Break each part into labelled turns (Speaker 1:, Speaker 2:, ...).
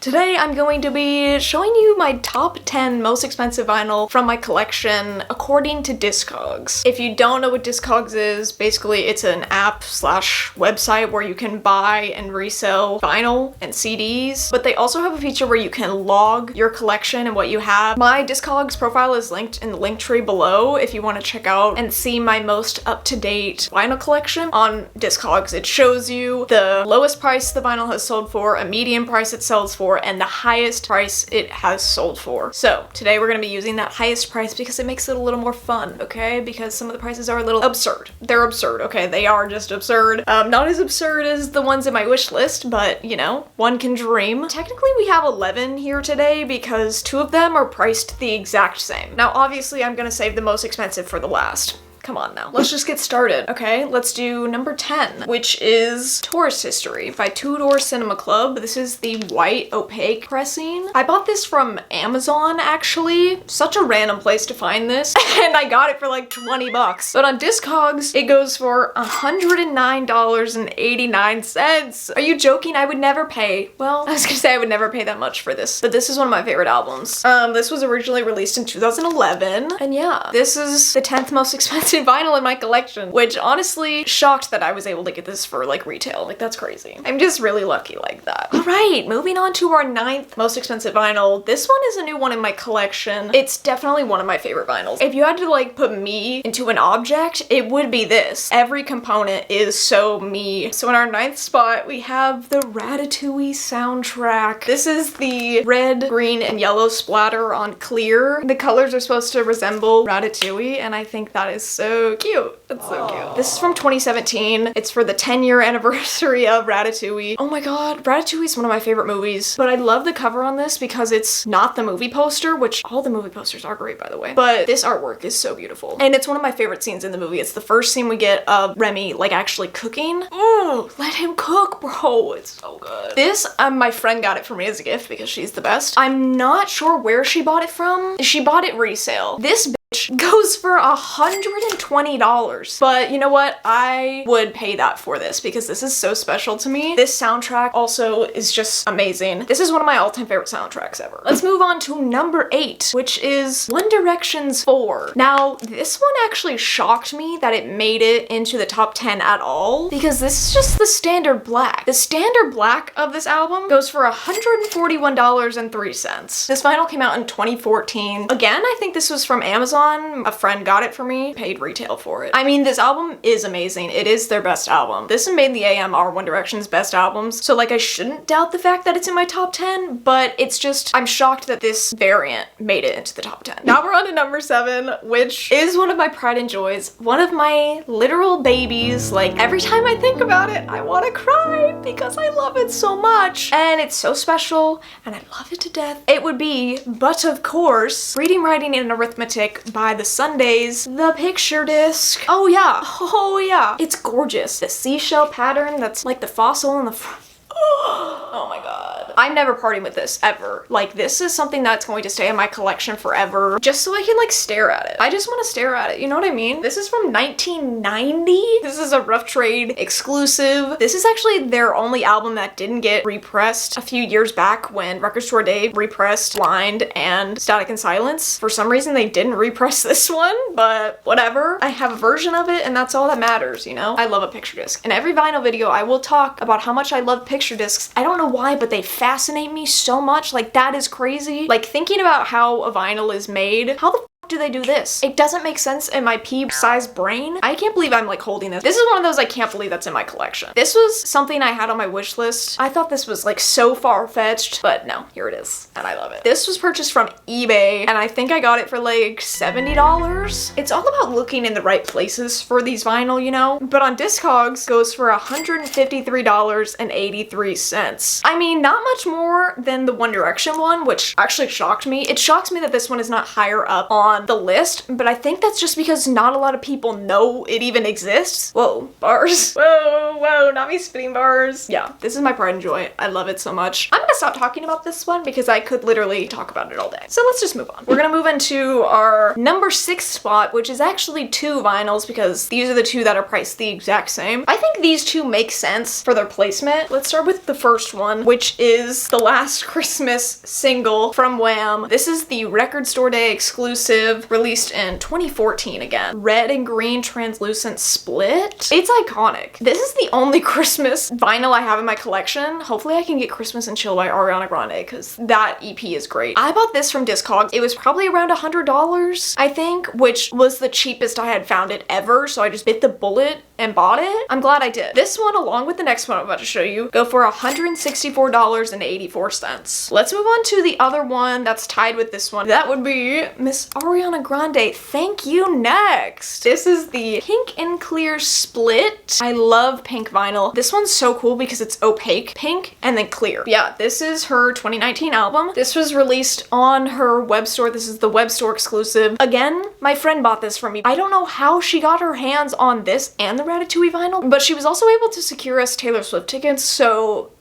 Speaker 1: Today I'm going to be showing you my top 10 most expensive vinyl from my collection according to discogs. If you don't know what discogs is, basically it's an app slash website where you can buy and resell vinyl and CDs, but they also have a feature where you can log your collection and what you have. My discogs profile is linked in the link tree below if you want to check out and see my most up-to-date vinyl collection on discogs. It shows you the lowest price the vinyl has sold for, a median price it sells for, and the highest price it has sold for. So today we're gonna be using that highest price because it makes it a little more fun, okay? Because some of the prices are a little absurd. They're absurd, okay? They are just absurd. Not as absurd as the ones in my wish list, but you know, one can dream. Technically we have 11 here today because 2 of them are priced the exact same. Now obviously I'm gonna save the most expensive for the last. Come on now. Let's just get started, okay? Let's do number 10, which is Tourist History by Two Door Cinema Club. This is the white opaque pressing. I bought this from Amazon, actually. Such a random place to find this. And I got it for like 20 bucks. But on Discogs, it goes for $109.89. Are you joking? I would never pay. Well, I was gonna say I would never pay that much for this, but this is one of my favorite albums. This was originally released in 2011. And yeah, this is the 10th most expensive vinyl in my collection, which honestly shocked that I was able to get this for like retail. Like that's crazy. I'm just really lucky like that. All right, moving on to our 9th most expensive vinyl. This one is a new one in my collection. It's definitely one of my favorite vinyls. If you had to like put me into an object, it would be this. Every component is so me. So in our 9th spot, we have the Ratatouille soundtrack. This is the red, green, and yellow splatter on clear. The colors are supposed to resemble Ratatouille, and I think that is so cute. That's so cute. This is from 2017. It's for the 10-year anniversary of Ratatouille. Oh my god, Ratatouille is one of my favorite movies, but I love the cover on this because it's not the movie poster, which all the movie posters are great, by the way, but this artwork is so beautiful. And it's one of my favorite scenes in the movie. It's the first scene we get of Remy like actually cooking. Ooh, let him cook, bro. It's so good. This, my friend got it for me as a gift because she's the best. I'm not sure where she bought it from. She bought it resale. This goes for $120, but you know what? I would pay that for this because this is so special to me. This soundtrack also is just amazing. This is one of my all-time favorite soundtracks ever. Let's move on to number 8, which is One Direction's 4. Now, this one actually shocked me that it made it into the top 10 at all because this is just the standard black. The standard black of this album goes for $141.03. This vinyl came out in 2014. Again, I think this was from Amazon. A friend got it for me, paid retail for it. I mean, this album is amazing. It is their best album. This made the AMR One Direction's best albums, so like I shouldn't doubt the fact that it's in my top 10, but it's just, I'm shocked that this variant made it into the top 10. Now we're on to number 7, which is one of my pride and joys, one of my literal babies. Like every time I think about it, I want to cry because I love it so much. And it's so special and I love it to death. It would be, but of course, Reading, Writing, and Arithmetic by the Sundays, the picture disc. Oh yeah, it's gorgeous. The seashell pattern that's like the fossil in the front. Oh my god. I'm never parting with this, ever. Like, this is something that's going to stay in my collection forever, just so I can, like, stare at it. I just want to stare at it, you know what I mean? This is from 1990. This is a Rough Trade exclusive. This is actually their only album that didn't get repressed a few years back when Record Store Day repressed Blind and Static and Silence. For some reason, they didn't repress this one, but whatever. I have a version of it, and that's all that matters, you know? I love a picture disc. In every vinyl video, I will talk about how much I love picture discs. I don't know why, but they fascinate me so much. Like, that is crazy. Like, thinking about how a vinyl is made, how the f do they do this? It doesn't make sense in my pea-sized brain. I can't believe I'm like holding this. This is one of those I can't believe that's in my collection. This was something I had on my wish list. I thought this was like so far-fetched, but no, here it is, and I love it. This was purchased from eBay, and I think I got it for like $70. It's all about looking in the right places for these vinyl, you know? But on Discogs, goes for $153.83. I mean, not much more than the One Direction one, which actually shocked me. It shocks me that this one is not higher up on on the list, but I think that's just because not a lot of people know it even exists. Whoa, bars. Whoa, not me spitting bars. Yeah, this is my pride and joy. I love it so much. I'm gonna stop talking about this one because I could literally talk about it all day. So let's just move on. We're gonna move into our number 6 spot, which is actually 2 vinyls because these are the 2 that are priced the exact same. I think these 2 make sense for their placement. Let's start with the first one, which is the Last Christmas single from Wham. This is the Record Store Day exclusive, released in 2014 again. Red and green translucent split. It's iconic. This is the only Christmas vinyl I have in my collection. Hopefully I can get Christmas and Chill by Ariana Grande because that EP is great. I bought this from discogs. It was probably around $100, I think, which was the cheapest I had found it ever, so I just bit the bullet and bought it. I'm glad I did. This one, along with the next one I'm about to show you, go for $164.84. Let's move on to the other one that's tied with this one. That would be Miss Ariana Grande, Thank You Next. This is the pink and clear split. I love pink vinyl. This one's so cool because it's opaque pink and then clear. Yeah, this is her 2019 album. This was released on her web store. This is the web store exclusive. Again, my friend bought this for me. I don't know how she got her hands on this and the Ratatouille vinyl, but she was also able to secure us Taylor Swift tickets, so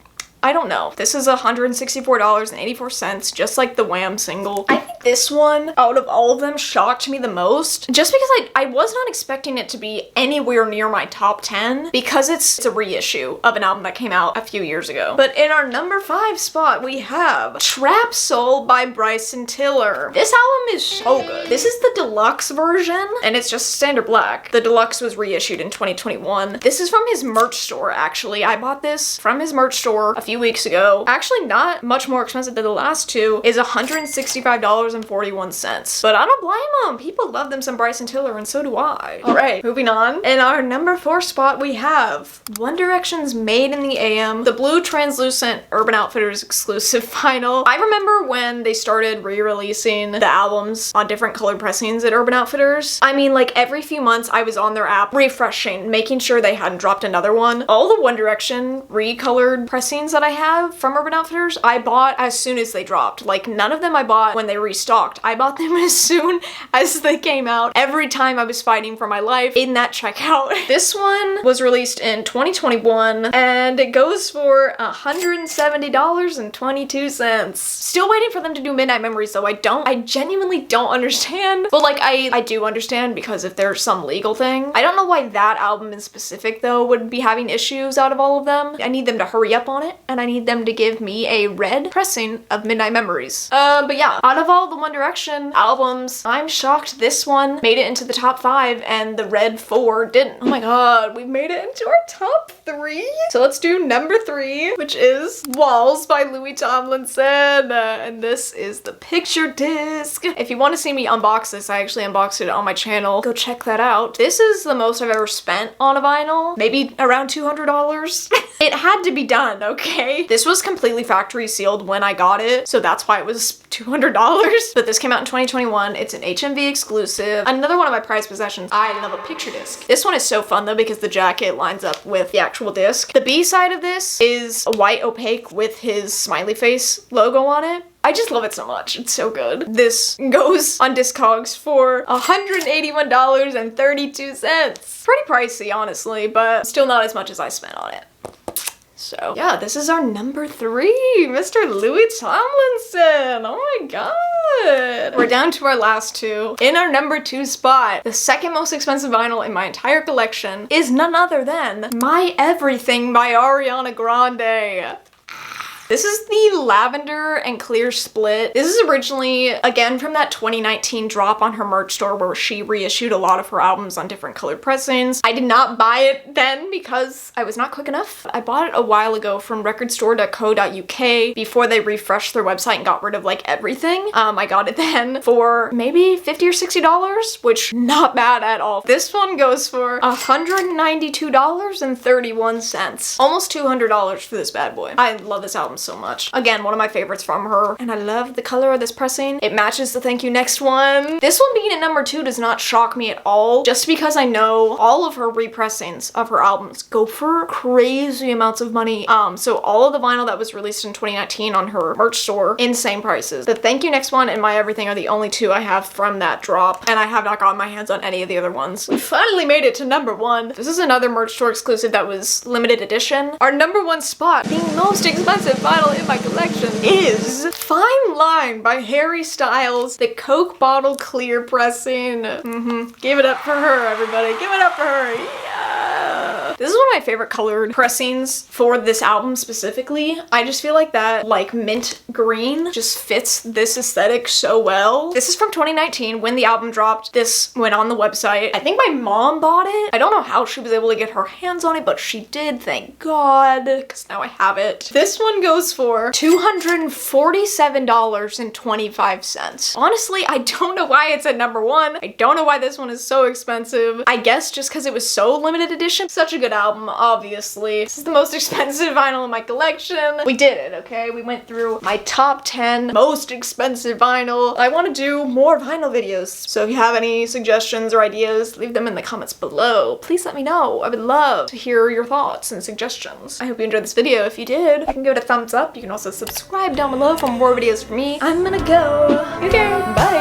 Speaker 1: I don't know. This is $164.84, just like the Wham single. I think this one, out of all of them, shocked me the most, just because I was not expecting it to be anywhere near my top 10, because it's a reissue of an album that came out a few years ago. But in our number 5 spot, we have Trapsoul by Bryson Tiller. This album is so good. This is the deluxe version, and it's just standard black. The deluxe was reissued in 2021. This is from his merch store, actually. I bought this from his merch store a few weeks ago. Actually not much more expensive than the last 2, is $165.41. But I don't blame them. People love them some Bryson Tiller, and so do I. Alright, moving on. In our number 4 spot, we have One Direction's Made in the AM, the blue translucent Urban Outfitters exclusive vinyl. I remember when they started re-releasing the albums on different colored pressings at Urban Outfitters. I mean, like every few months I was on their app refreshing, making sure they hadn't dropped another one. All the One Direction recolored pressings that I have from Urban Outfitters, I bought as soon as they dropped. Like, none of them I bought when they restocked. I bought them as soon as they came out. Every time I was fighting for my life in that checkout. This one was released in 2021 and it goes for $170.22. Still waiting for them to do Midnight Memories though. I genuinely don't understand. But like, I do understand because if there's some legal thing. I don't know why that album in specific though would be having issues out of all of them. I need them to hurry up on it, and I need them to give me a red pressing of Midnight Memories. But yeah, out of all the One Direction albums, I'm shocked this one made it into the top 5 and the red 4 didn't. Oh my god, we've made it into our top 3? So let's do number 3, which is Walls by Louis Tomlinson. And this is the picture disc. If you want to see me unbox this, I actually unboxed it on my channel. Go check that out. This is the most I've ever spent on a vinyl. Maybe around $200. It had to be done, okay? This was completely factory sealed when I got it, so that's why it was $200. But this came out in 2021. It's an HMV exclusive. Another one of my prized possessions. I love a picture disc. This one is so fun though because the jacket lines up with the actual disc. The B side of this is a white opaque with his smiley face logo on it. I just love it so much. It's so good. This goes on discogs for $181.32. Pretty pricey, honestly, but still not as much as I spent on it. So yeah, this is our number 3, Mr. Louis Tomlinson. Oh my god. We're down to our last 2. In our number 2 spot, the second most expensive vinyl in my entire collection is none other than My Everything by Ariana Grande. This is the lavender and clear split. This is originally, again, from that 2019 drop on her merch store where she reissued a lot of her albums on different colored pressings. I did not buy it then because I was not quick enough. I bought it a while ago from recordstore.co.uk before they refreshed their website and got rid of like everything. I got it then for maybe $50 or $60, which not bad at all. This one goes for $192.31. Almost $200 for this bad boy. I love this album so much. Again, one of my favorites from her, and I love the color of this pressing. It matches the Thank You Next one. This one being at number 2 does not shock me at all, just because I know all of her repressings of her albums go for crazy amounts of money. So all of the vinyl that was released in 2019 on her merch store, insane prices. The Thank You Next one and My Everything are the only 2 I have from that drop, and I have not gotten my hands on any of the other ones. We finally made it to number 1. This is another merch store exclusive that was limited edition. Our number 1 spot, the most expensive vinyl in my collection, is Fine Line by Harry Styles, the Coke bottle clear pressing. Give it up for her, everybody. Give it up for her. Yeah. This is one of my favorite colored pressings for this album specifically. I just feel like that like mint green just fits this aesthetic so well. This is from 2019 when the album dropped. This went on the website. I think my mom bought it. I don't know how she was able to get her hands on it, but she did, thank God, because now I have it. This one goes for $247.25. Honestly, I don't know why it's at number 1. I don't know why this one is so expensive. I guess just because it was so limited edition. Such a good album, obviously. This is the most expensive vinyl in my collection. We did it, okay? We went through my top 10 most expensive vinyl. I want to do more vinyl videos, so if you have any suggestions or ideas, leave them in the comments below. Please let me know. I would love to hear your thoughts and suggestions. I hope you enjoyed this video. If you did, you can give it a thumbs up. You can also subscribe down below for more videos from me. I'm gonna go. Okay, bye.